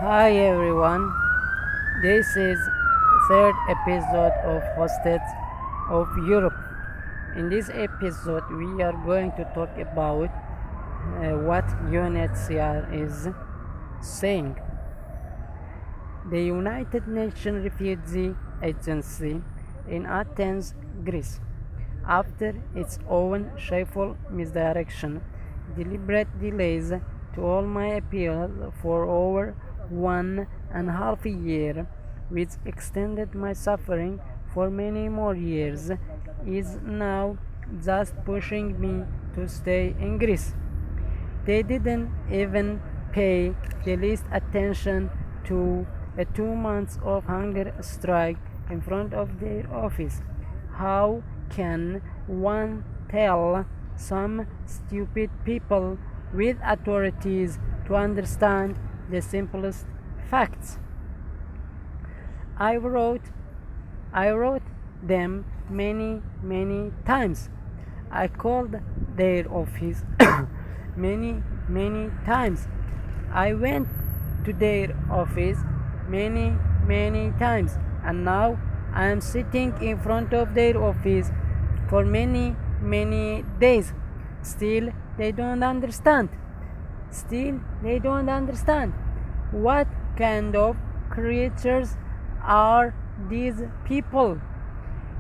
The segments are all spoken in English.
Hi everyone, this is third episode of Hosted of Europe. In this episode, we are going to talk about what UNHCR is saying. The United Nations Refugee Agency in Athens, Greece, after its own shameful misdirection, deliberate delays to all my appeals for over 1.5 years, which extended my suffering for many more years, is now just pushing me to stay in Greece. They didn't even pay the least attention to a 2 months of hunger strike in front of their office. How can one tell some stupid people with authorities to understand the simplest facts? I wrote I wrote them many times. I called their office many times. I went to their office many times, and now I am sitting in front of their office for many days. Still they don't understand. Still they don't understand. What kind of creatures are these people?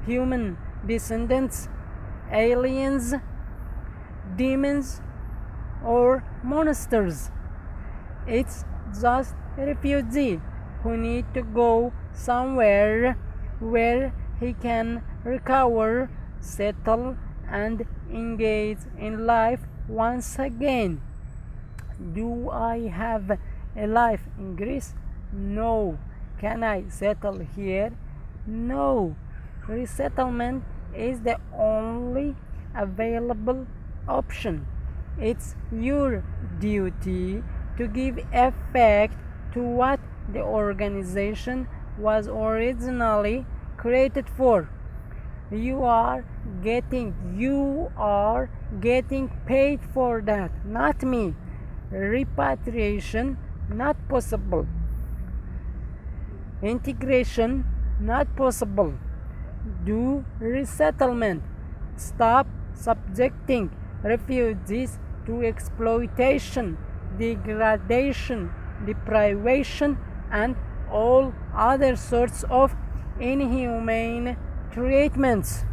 Human descendants, aliens, demons, or monsters? It's just refugees who need to go somewhere where he can recover, settle, and engage in life once again. Do I have a life in Greece? No. Can I settle here? No. Resettlement is the only available option. It's your duty to give effect to what the organization was originally created for. You are getting paid for that, not me. Repatriation not possible. Integration not possible. Do resettlement. Stop subjecting refugees to exploitation, degradation, deprivation, and all other sorts of inhumane treatments.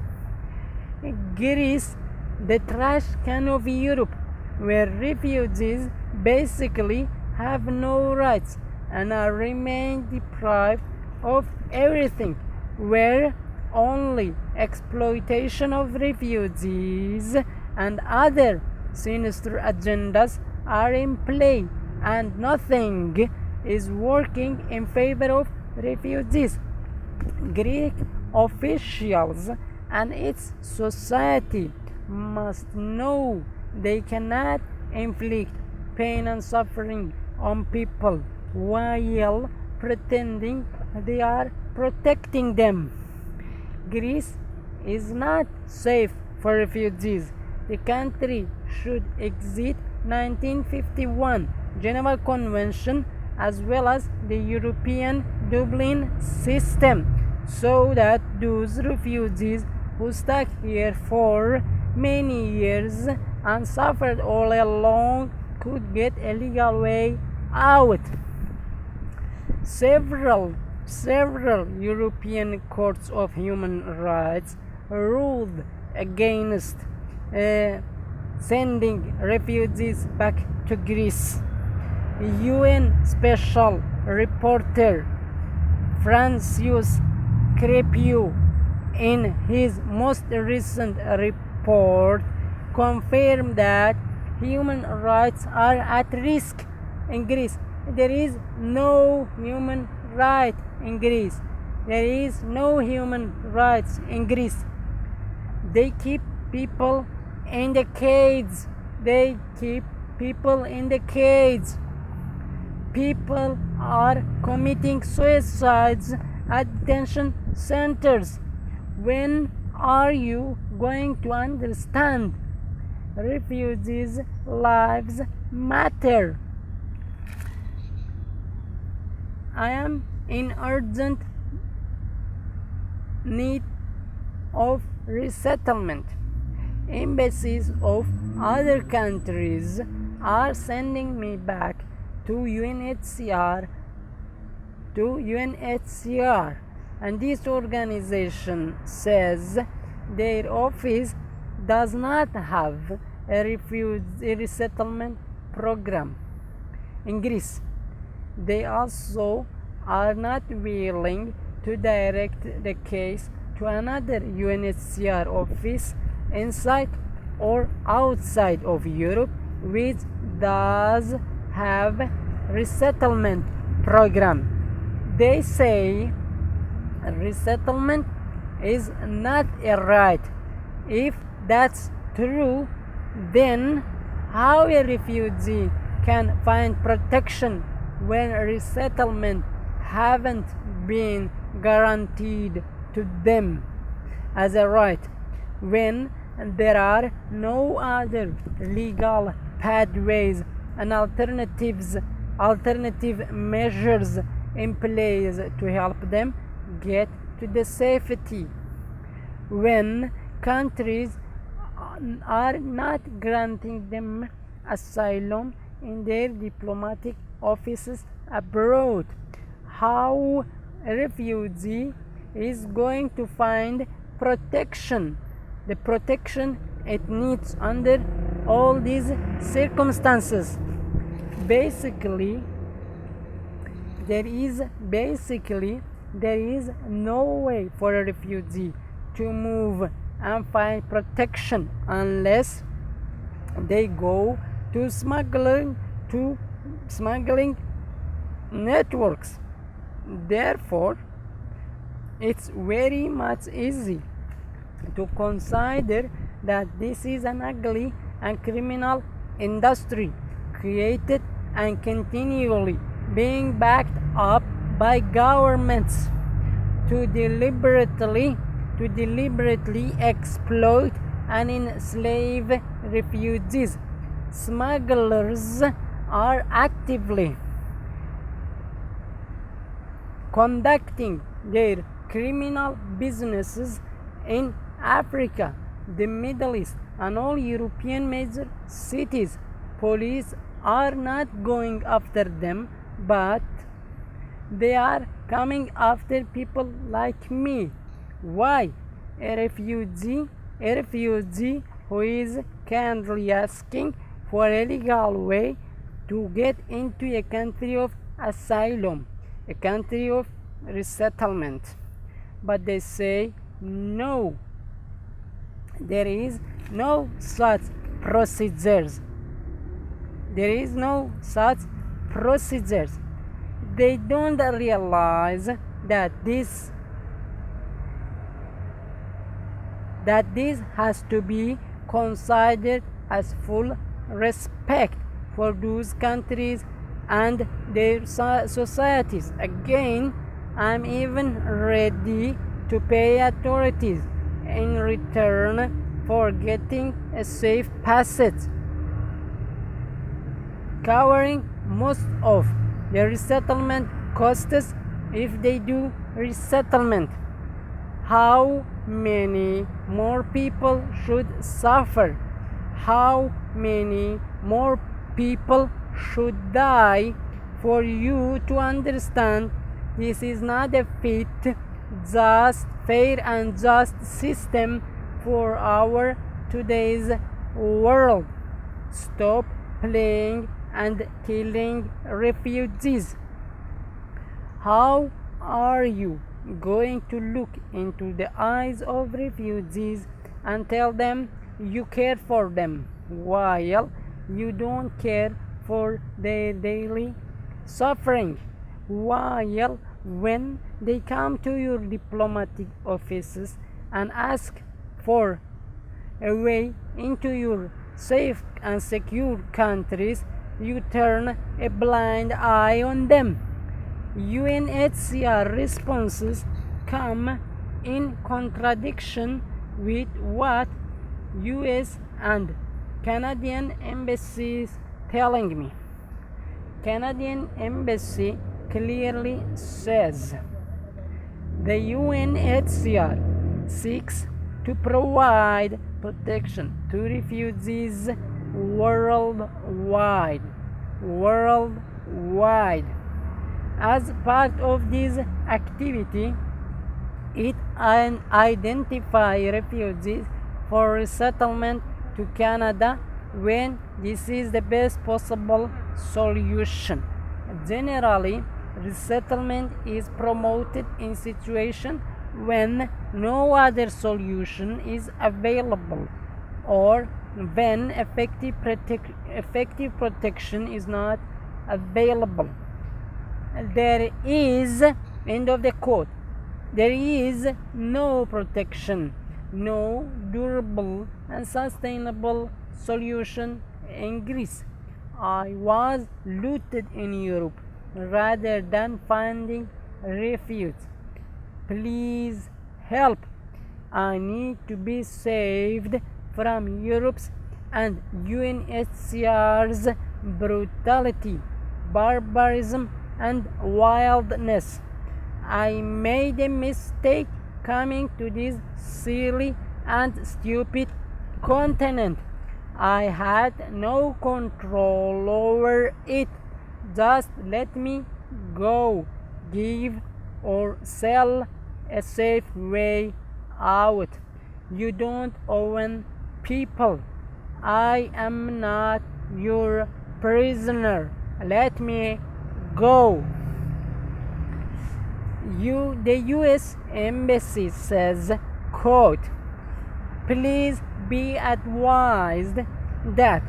Greece, the trash can of Europe, where refugees basically have no rights and are remain deprived of everything, where only exploitation of refugees and other sinister agendas are in play, and nothing is working in favor of refugees. Greek officials and its society must know they cannot inflict pain and suffering on people while pretending they are protecting them. Greece is not safe for refugees. The country should exit 1951 Geneva Convention as well as the European Dublin system, so that those refugees who stuck here for many years and suffered all along could get a legal way out. Several European courts of human rights ruled against sending refugees back to Greece. UN Special Reporter Francis Crepiu, in his most recent report, confirmed that human rights are at risk in Greece. There is no human right in Greece. There is no human rights in Greece. They keep people in the cage. They keep people in the cage. People are committing suicides at detention centers. When are you going to understand? Refugees' lives matter. I am in urgent need of resettlement. Embassies of other countries are sending me back to UNHCR, and this organization says their office does not have a resettlement program in Greece. They also are not willing to direct the case to another UNHCR office inside or outside of Europe which does have resettlement program. They say resettlement is not a right. If that's true, then how a refugee can find protection when resettlement haven't been guaranteed to them as a right, when there are no other legal pathways and alternative measures in place to help them get to the safety, when countries are not granting them asylum in their diplomatic offices abroad. How a refugee is going to find protection, the protection it needs under all these circumstances? Basically, there is no way for a refugee to move and find protection unless they go to smuggling networks. Therefore, it's very much easy to consider that this is an ugly and criminal industry created and continually being backed up by governments to deliberately exploit and enslave refugees. Smugglers are actively conducting their criminal businesses in Africa, the Middle East, and all European major cities. Police are not going after them, but they are coming after people like me. Why? A refugee who is kindly asking for a legal way to get into a country of asylum, a country of resettlement. But they say no, there is no such procedures. There is no such procedures. They don't realize that this has to be considered as full respect for those countries and their societies. Again, I'm even ready to pay authorities in return for getting a safe passage, covering most of the resettlement costs if they do resettlement. How many more people should suffer? How many more people should die for you to understand this is not a fair and just system for our today's world? Stop playing and killing refugees. How are you going to look into the eyes of refugees and tell them you care for them while you don't care for their daily suffering? While when they come to your diplomatic offices and ask for a way into your safe and secure countries, you turn a blind eye on them. UNHCR responses come in contradiction with what US and Canadian embassies telling me. Canadian embassy clearly says the UNHCR seeks to provide protection to refugees worldwide. As part of this activity, it identifies refugees for resettlement to Canada when this is the best possible solution. Generally, resettlement is promoted in situations when no other solution is available or when effective protection is not available. There is, end of the quote, there is no protection, no durable and sustainable solution in Greece. I was looted in Europe rather than finding refuge. Please help. I need to be saved from Europe's and UNHCR's brutality, barbarism, and wildness. I made a mistake coming to this silly and stupid continent. I had no control over it. Just let me go. Give or sell a safe way out. You don't own people. I am not your prisoner. Let me go. The US Embassy says, quote, please be advised that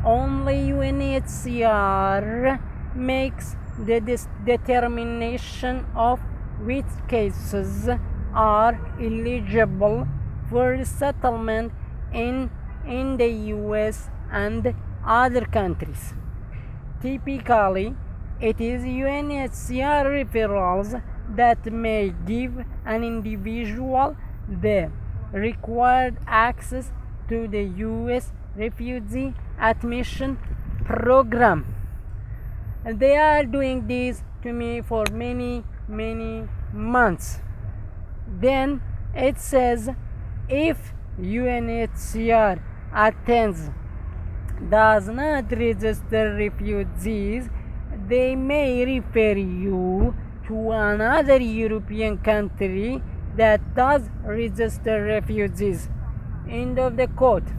only UNHCR makes the determination of which cases are eligible for resettlement in the US and other countries. Typically, it is UNHCR referrals that may give an individual the required access to the US refugee admission program. And they are doing this to me for many months. Then it says if UNHCR does not register refugees, they may refer you to another European country that does register refugees. End of the quote.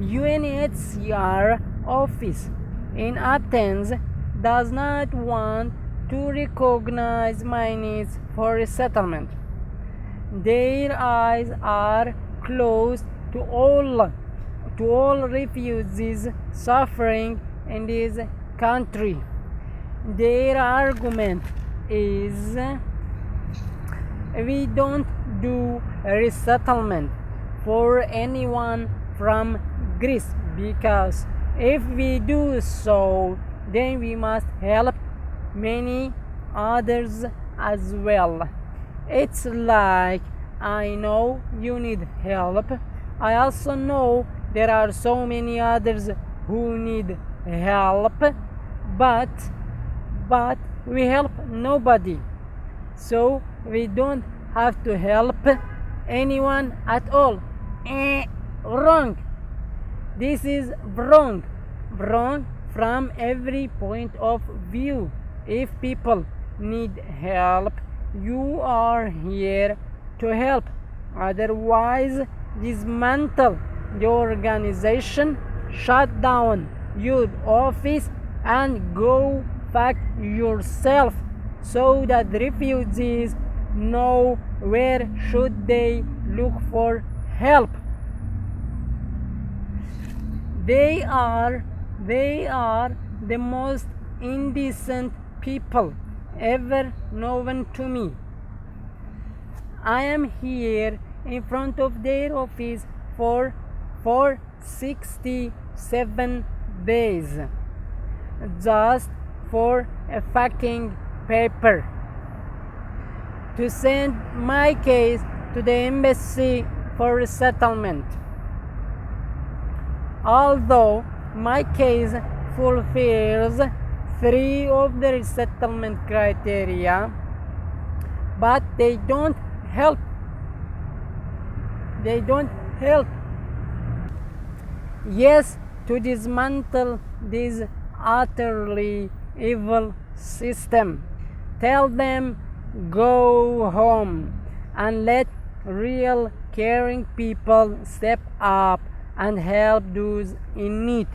UNHCR office in Athens does not want to recognize my needs for resettlement. Their eyes are closed to all refugees suffering in this country. Their argument is we don't do resettlement for anyone from Greece because if we do so, then we must help many others as well. It's like, I know you need help. I also know there are so many others who need help, but we help nobody. So we don't have to help anyone at all. Wrong. This is wrong from every point of view. If people need help, you are here to help. Otherwise, dismantle the organization, shut down your office, and go back yourself so that refugees know where should they look for help. They are the most indecent people ever known to me. I am here in front of their office for 67 days just for a fucking paper to send my case to the embassy for resettlement. Although my case fulfills 3 of the resettlement criteria, but they don't help. They don't help. Yes, to dismantle this utterly evil system. Tell them go home and let real caring people step up and help those in need.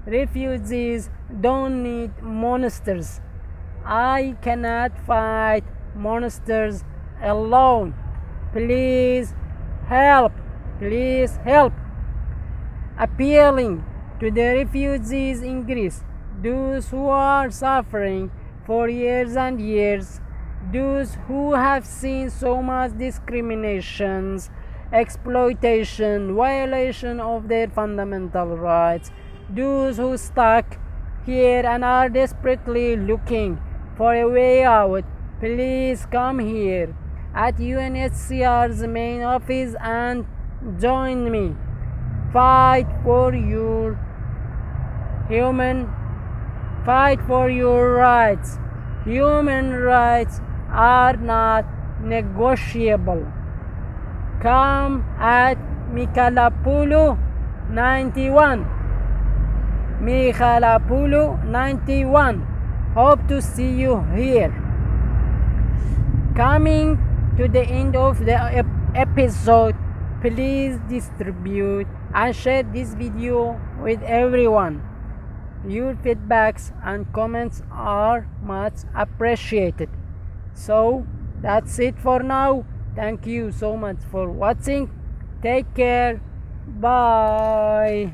Refugees don't need monsters. I cannot fight monsters alone. Please help. Please help. Appealing to the refugees in Greece, those who are suffering for years and years, those who have seen so much discriminations, exploitation, violation of their fundamental rights, those who stuck here and are desperately looking for a way out, please come here at UNHCR's main office and join me. Fight for your rights. Human rights are not negotiable. Come at Michalapoulou 91. Michalapoulou 91. Hope to see you here. Coming to the end of the episode, please distribute and share this video with everyone. Your feedbacks and comments are much appreciated. So that's it for now. Thank you so much for watching. Take care. Bye.